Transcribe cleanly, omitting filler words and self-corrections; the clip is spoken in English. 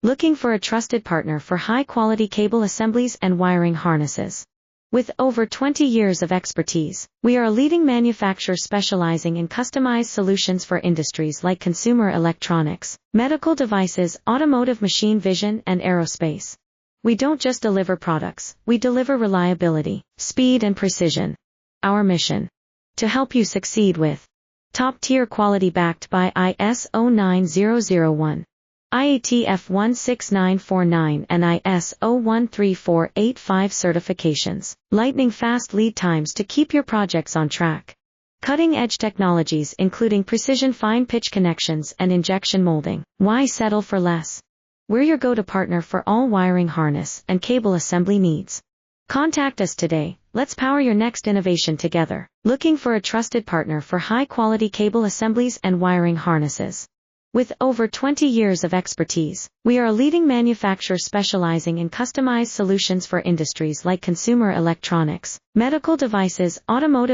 Looking for a trusted partner for high-quality cable assemblies and wiring harnesses? With over 20 years of expertise, we are a leading manufacturer specializing in customized solutions for industries like consumer electronics, medical devices, automotive, machine vision, and aerospace. We don't just deliver products, we deliver reliability, speed, and precision. Our mission: to help you succeed with top-tier quality backed by ISO 9001. IATF 16949 and ISO 13485 certifications, lightning-fast lead times to keep your projects on track. Cutting-edge technologies including precision fine-pitch connections and injection molding. Why settle for less? We're your go-to partner for all wiring harness and cable assembly needs. Contact us today. Let's power your next innovation together. Looking for a trusted partner for high-quality cable assemblies and wiring harnesses? With over 20 years of expertise, we are a leading manufacturer specializing in customized solutions for industries like consumer electronics, medical devices, automotive,